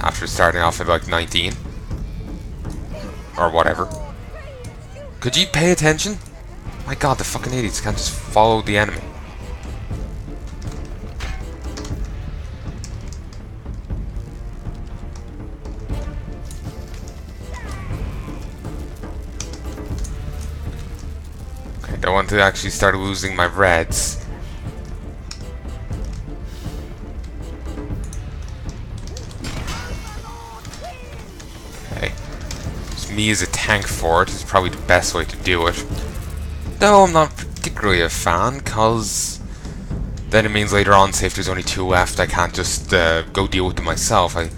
after starting off at like 19. Or whatever. Could you pay attention? My god, the fucking idiots can't just follow the enemy. Okay, I want to actually start losing my reds. Me as a tank for it is probably the best way to do it. Though I'm not particularly a fan, because then it means later on, say if there's only 2 left, I can't just go deal with them myself. I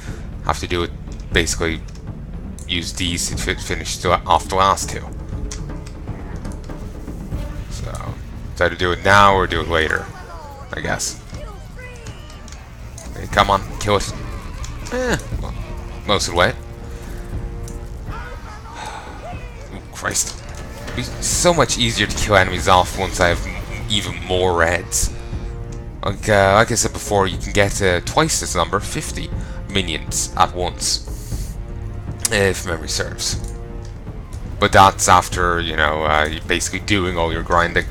have to do it, basically use these to finish off the last 2. So, it's either do it now or do it later, I guess. Okay, come on, kill it. Well, most of the way. Christ. It'd be so much easier to kill enemies off once I have even more reds. Like I said before, you can get twice this number, 50 minions at once, if memory serves. But that's after, you know, you're basically doing all your grinding.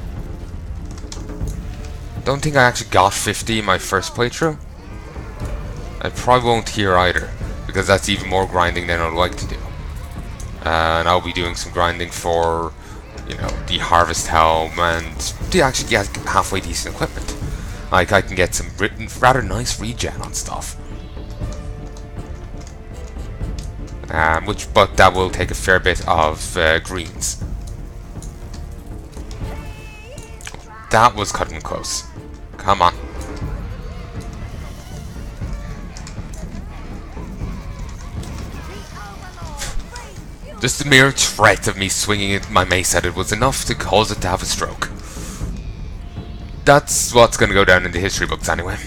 Don't think I actually got 50 in my first playthrough. I probably won't here either, because that's even more grinding than I'd like to do. And I'll be doing some grinding for, you know, the harvest helm and to actually get halfway decent equipment. Like I can get some rather nice regen on stuff. But that will take a fair bit of greens. That was cutting close. Come on. Just the mere threat of me swinging my mace at it was enough to cause it to have a stroke. That's what's going to go down in the history books anyway.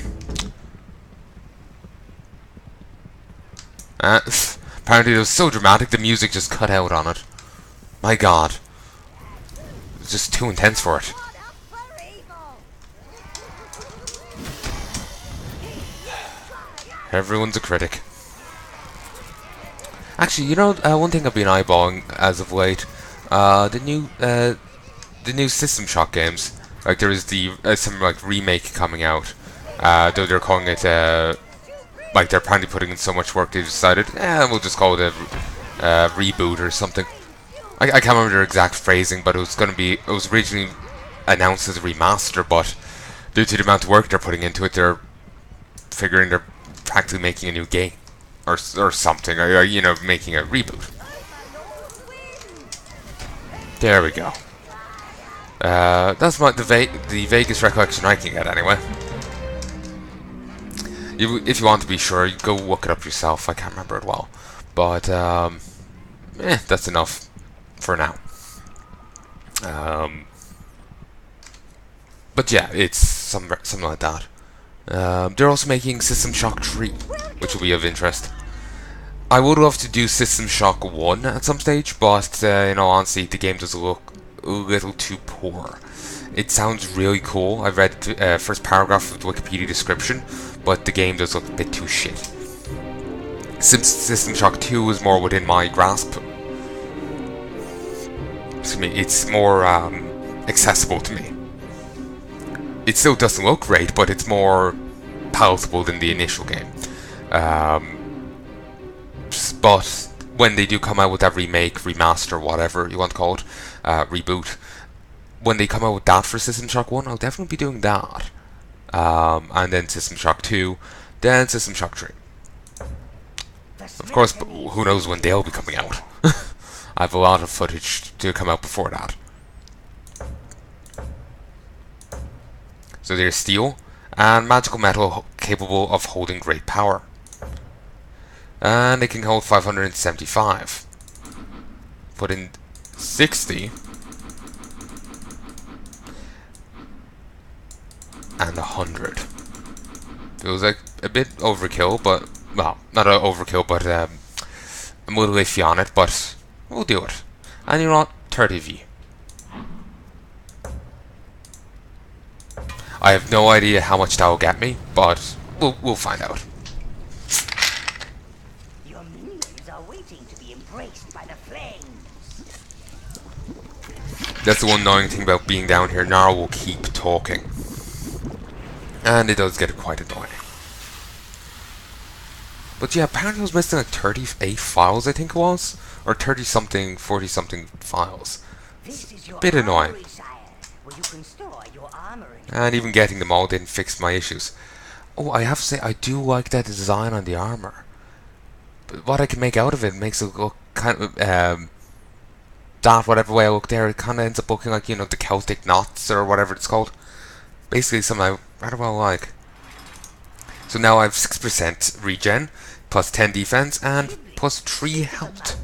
Apparently it was so dramatic the music just cut out on it. My god. It was just too intense for it. Everyone's a critic. Actually, you know, one thing I've been eyeballing as of late, the new System Shock games. Like there is some like remake coming out, though they're calling it like they're apparently putting in so much work they decided, we'll just call it a reboot or something. I can't remember their exact phrasing, but it was originally announced as a remaster, but due to the amount of work they're putting into it, they're figuring they're practically making a new game. Or something, or you know, making a reboot. There we go. That's the vaguest recollection I can get, anyway. If you want to be sure, you go look it up yourself. I can't remember it well, but that's enough for now. But yeah, it's something like that. They're also making System Shock 3, which will be of interest. I would love to do System Shock 1 at some stage, but in all honesty, the game does look a little too poor. It sounds really cool. I read the first paragraph of the Wikipedia description, but the game does look a bit too shit. Since System Shock 2 was more within my grasp, it's more accessible to me. It still doesn't look great, but it's more palatable than the initial game. But when they do come out with that remake, remaster, whatever you want to call it, reboot, when they come out with that for System Shock 1, I'll definitely be doing that. And then System Shock 2, then System Shock 3. Of course, but who knows when they'll be coming out. I have a lot of footage to come out before that. So there's steel and magical metal capable of holding great power. And they can hold 575. Put in 60. And 100. Feels like a bit overkill, but, well, not overkill, but I'm a little iffy on it, but we'll do it. And you know what? 30V. I have no idea how much that will get me, but we'll find out. Your minions are waiting to be embraced by the flames. That's the one annoying thing about being down here. Nara will keep talking. And it does get quite annoying. But yeah, apparently I was missing like 38 files, I think it was. Or 30 something, 40 something files. This is A your bit annoying. armory, sire, where you can store your armor. And even getting them all didn't fix my issues. Oh, I have to say, I do like that design on the armor. But what I can make out of it makes it look kind of, that whatever way I look there, it kind of ends up looking like, you know, the Celtic knots or whatever it's called. Basically something I rather well like. So now I have 6% regen, plus 10 defense, and plus 3 health.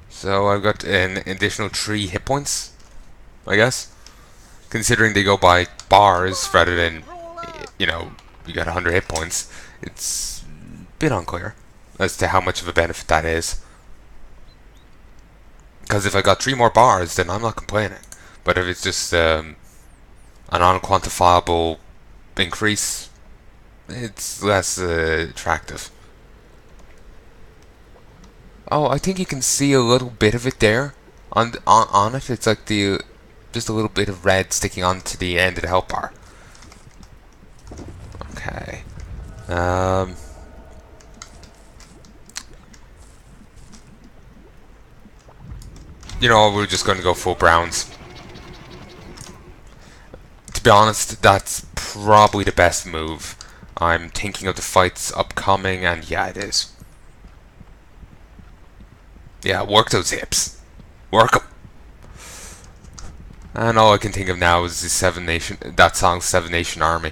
So I've got an additional 3 hit points, I guess. Considering they go by bars rather than, you know, you got 100 hit points, it's a bit unclear as to how much of a benefit that is. Because if I got 3 more bars, then I'm not complaining. But if it's just an unquantifiable increase, it's less attractive. Oh, I think you can see a little bit of it there on it. It's like the just a little bit of red sticking onto the end of the health bar. Okay. You know, we're just going to go full browns. To be honest, that's probably the best move. I'm thinking of the fights upcoming, and yeah, it is. Yeah, work those hips. Work them. And all I can think of now is the that song Seven Nation Army.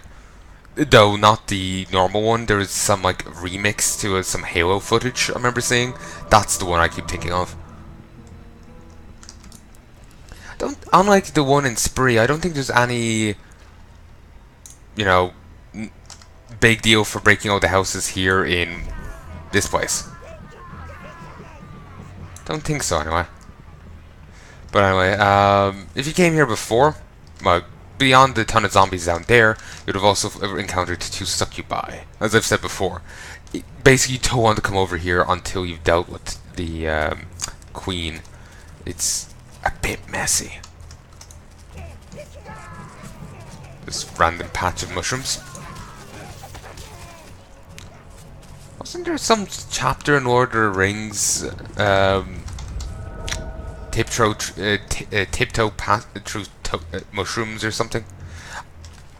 Though not the normal one, there is some like remix to some Halo footage I remember seeing. That's the one I keep thinking of. Unlike the one in Spree, I don't think there's any, you know, big deal for breaking all the houses here in this place. Don't think so, anyway. But anyway, if you came here before, well, beyond the ton of zombies down there, you'd have also encountered 2 succubi. As I've said before, basically you don't want to come over here until you've dealt with the queen. It's a bit messy. This random patch of mushrooms. Wasn't there some chapter in Lord of the Rings, tiptoe through mushrooms or something? I'm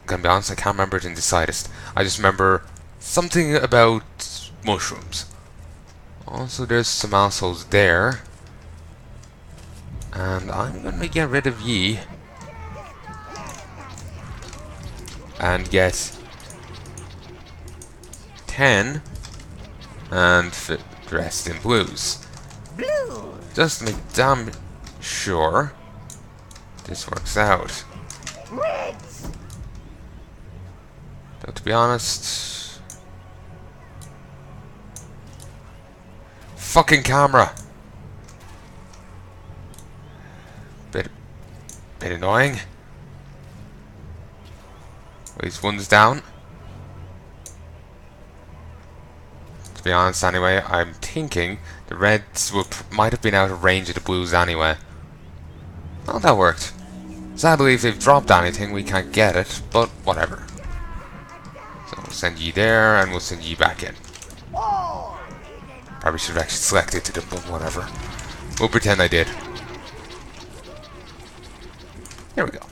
gonna be honest, I can't remember it in the slightest. I just remember something about mushrooms. Also, there's some assholes there. And I'm gonna get rid of ye. And get 10 and dressed in blues. Just to make damn sure this works out. Though to be honest, fucking camera. Bit annoying. At least one's down. To be honest, anyway, I'm thinking the reds might have been out of range of the blues anyway. Well, that worked. Sadly, if they've dropped anything, we can't get it, but whatever. So we'll send ye there, and we'll send ye back in. Probably should have actually selected them, but whatever. We'll pretend I did. Here we go.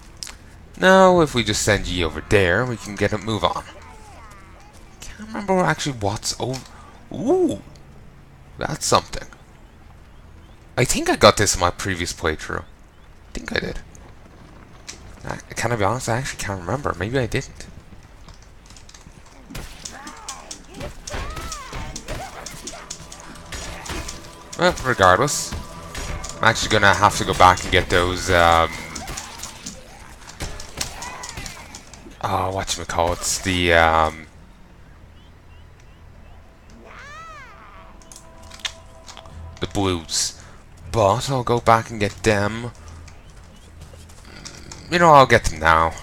Now, if we just send ye over there, we can get a move on. Can't remember actually what's over. Ooh, that's something. I think I got this in my previous playthrough. I think I did. Can I be honest? I actually can't remember. Maybe I didn't. Well, regardless, I'm actually gonna have to go back and get those. Oh, whatchamacallits, the blues. But I'll go back and get them. You know, I'll get them now.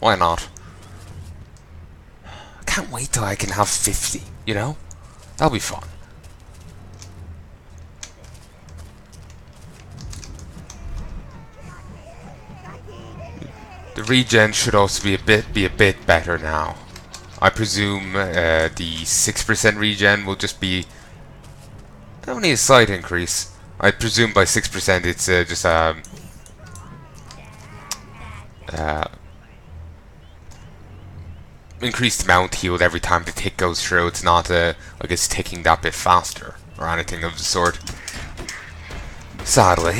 Why not? can't wait till I can have 50, you know? That'll be fun. The regen should also be a bit better now. I presume the 6% regen will just be only a slight increase. I presume by 6% it's just increased amount healed every time the tick goes through. It's not like it's ticking that bit faster or anything of the sort. Sadly.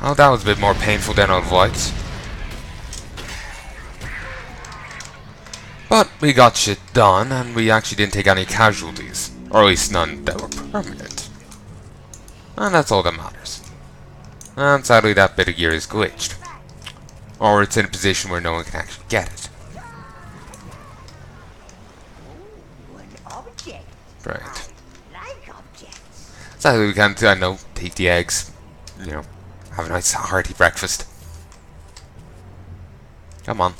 Oh, that was a bit more painful than I'd liked. But we got shit done, and we actually didn't take any casualties. Or at least none that were permanent. And that's all that matters. And sadly that bit of gear is glitched. Or it's in a position where no one can actually get it. Right. Sadly we can't, I know, take the eggs. You know, have a nice hearty breakfast. Come on.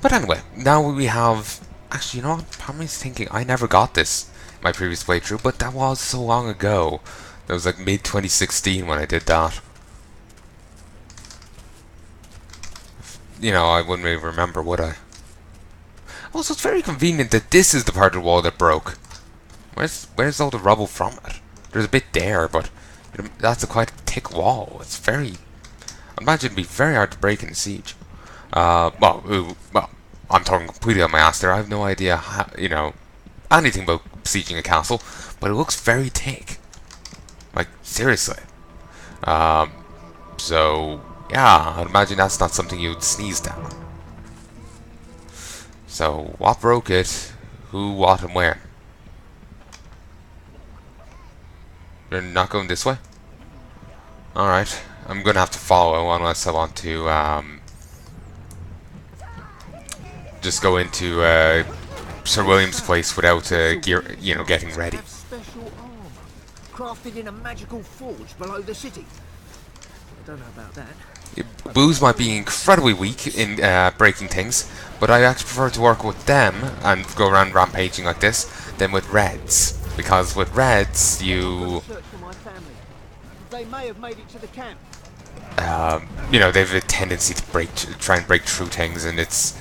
But anyway, now we have... Actually, you know what? Part of me is thinking I never got this in my previous playthrough, but that was so long ago. That was like mid-2016 when I did that. You know, I wouldn't really remember, would I? Also, it's very convenient that this is the part of the wall that broke. Where's all the rubble from it? There's a bit there, but that's a quite thick wall. It's very... I imagine it'd be very hard to break in Siege. Well, I'm talking completely on my ass there. I have no idea how, you know, anything about sieging a castle, but it looks very thick. Like, seriously. So, yeah, I'd imagine that's not something you'd sneeze down. So, what broke it? Who, what, and where? You're not going this way? Alright, I'm gonna have to follow unless I want to, just go into Sir William's place without gear, you know, getting ready. Special armor, crafted in a magical forge below the city. I don't know about that. Blues might be incredibly weak in breaking things, but I actually prefer to work with them and go around rampaging like this than with reds, because with reds you They may have made it to the camp. You know, they have a tendency to try and break through things, and it's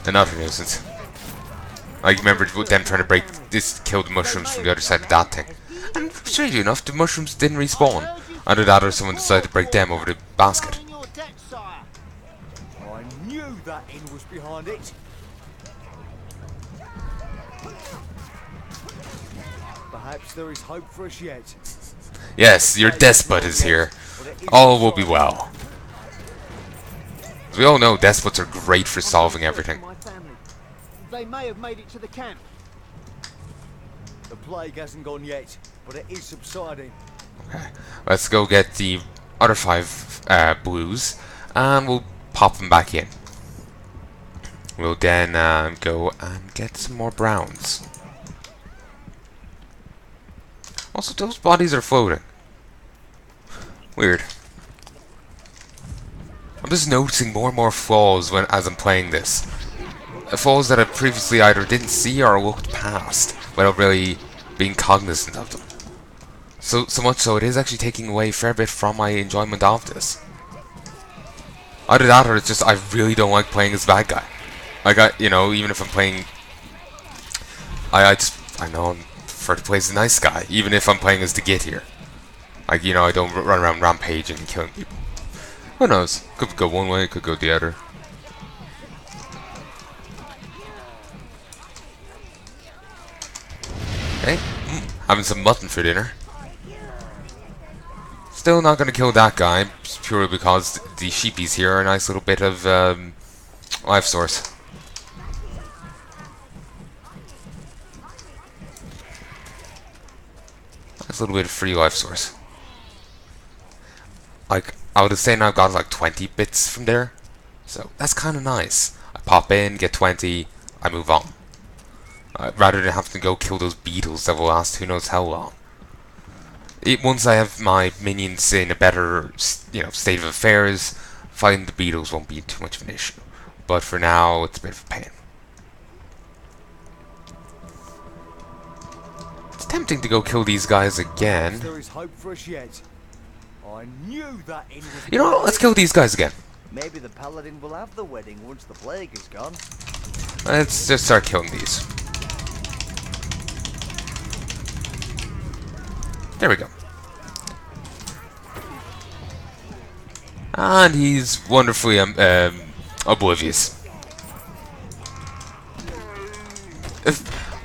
another nuisance. I remember them trying to kill the mushrooms from the other side of that thing. And strangely enough, the mushrooms didn't respawn. Either that or someone decided to break them over the basket. I knew that inn was behind it. Perhaps there is hope for us yet. Yes, your despot is here. All will be well. As we all know, despots are great for solving everything. They may have made it to the camp. The plague hasn't gone yet, but it is subsiding. Okay, let's go get the other 5 blues, and we'll pop them back in. We'll then go and get some more browns. Also, those bodies are floating. Weird. I'm just noticing more and more flaws as I'm playing this. Flaws that I previously either didn't see or looked past without really being cognizant of them. So much so it is actually taking away a fair bit from my enjoyment of this. Either that or it's just I really don't like playing as a bad guy. Like, you know, even if I'm playing... I know I prefer to play as a nice guy, even if I'm playing as the Git here. Like, you know, I don't run around rampaging and killing people. Who knows? Could go one way, could go the other. Okay, having some mutton for dinner. Still not gonna kill that guy, purely because the sheepies here are a nice little bit of life source. Nice little bit of free life source. Like, I would say now I've got like 20 bits from there, so that's kind of nice. I pop in, get 20, I move on. rather than having to go kill those beetles that will last who knows how long. Once I have my minions in a better, state of affairs, fighting the beetles won't be too much of an issue. But for now, it's a bit of a pain. It's tempting to go kill these guys again. There is hope for us yet. I knew that inn was. You know what? Let's kill these guys again. Maybe the paladin will have the wedding once the plague is gone. Let's just start killing these. There we go. And he's wonderfully oblivious.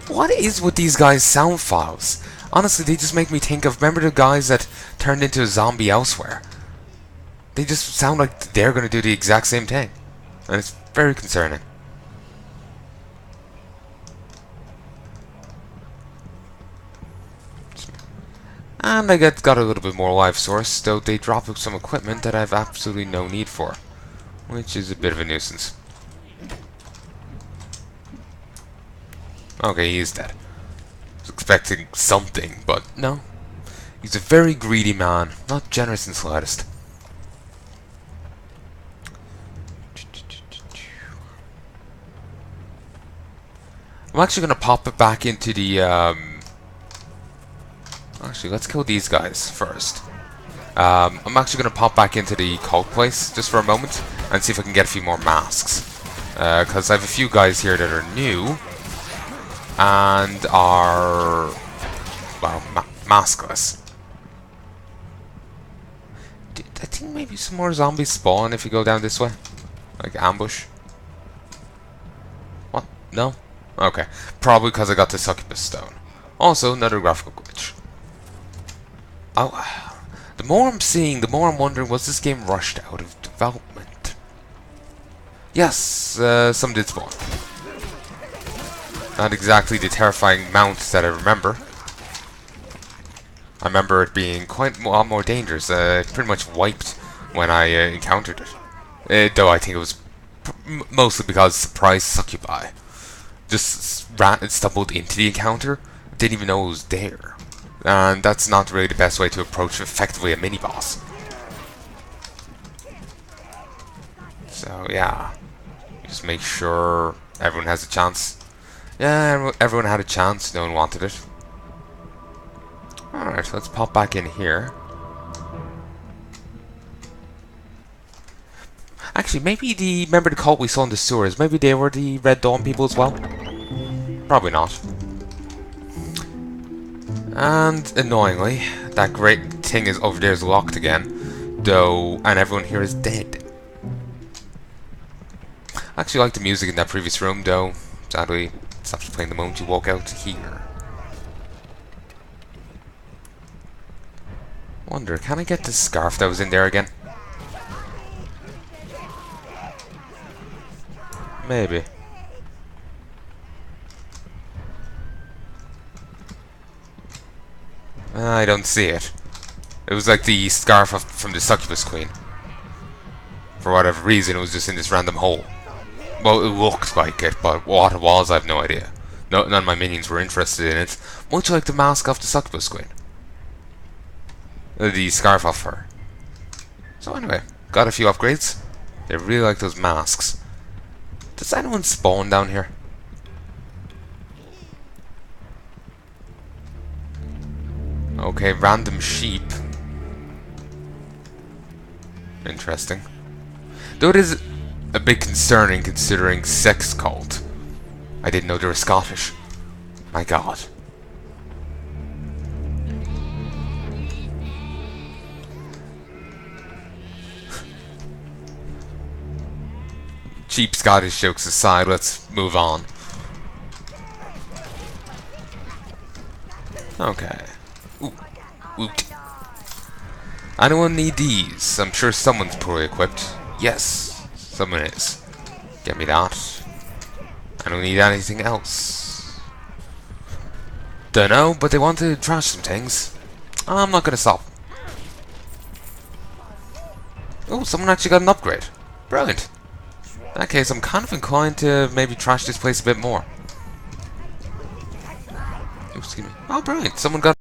What is with these guys' sound files? Honestly, they just make me think of, remember the guys that turned into a zombie elsewhere? They just sound like they're going to do the exact same thing. And it's very concerning. And I got a little bit more life source, though they drop some equipment that I have absolutely no need for. Which is a bit of a nuisance. Okay, he is dead. I was expecting something, but no. He's a very greedy man, not generous in the slightest. I'm actually going to pop it back into the... Actually, let's kill these guys first. I'm actually going to pop back into the cult place just for a moment and see if I can get a few more masks. Because I have a few guys here that are new and are, well, maskless. I think maybe some more zombies spawn if you go down this way. Like ambush. What? No? Okay. Probably because I got the succubus stone. Also, another graphical glitch. Oh, the more I'm seeing, the more I'm wondering, was this game rushed out of development? Yes, some did spawn. Not exactly the terrifying mounts that I remember. I remember it being quite a lot more dangerous. It pretty much wiped when I encountered it. Though I think it was mostly because surprise succubi. Just stumbled into the encounter, didn't even know it was there. And that's not really the best way to approach effectively a mini-boss. So yeah, just make sure everyone has a chance. Yeah, everyone had a chance, no one wanted it. Alright, let's pop back in here. Actually, maybe remember the cult we saw in the sewers, maybe they were the Red Dawn people as well? Probably not. And annoyingly, that great thing is over there is locked again, though, and everyone here is dead. I actually like the music in that previous room, though. Sadly, it stops playing the moment you walk out here. Wonder, can I get the scarf that was in there again? Maybe. I don't see it. It was like the scarf from the succubus queen. For whatever reason, it was just in this random hole. Well, it looked like it, but what it was, I have no idea. None of my minions were interested in it, much like the mask of the succubus queen. The scarf off her. So anyway, got a few upgrades. They really like those masks. Does anyone spawn down here? Okay, random sheep. Interesting. Though it is a bit concerning considering sex cult. I didn't know they were Scottish. My god. Cheap Scottish jokes aside, let's move on. Okay. Ooh. Woot. Anyone need these? I'm sure someone's poorly equipped. Yes, someone is. Get me that. I don't need anything else. Dunno, but they want to trash some things. I'm not gonna stop. Oh, someone actually got an upgrade. Brilliant. In that case, I'm kind of inclined to maybe trash this place a bit more. Excuse me. Oh, brilliant! Someone got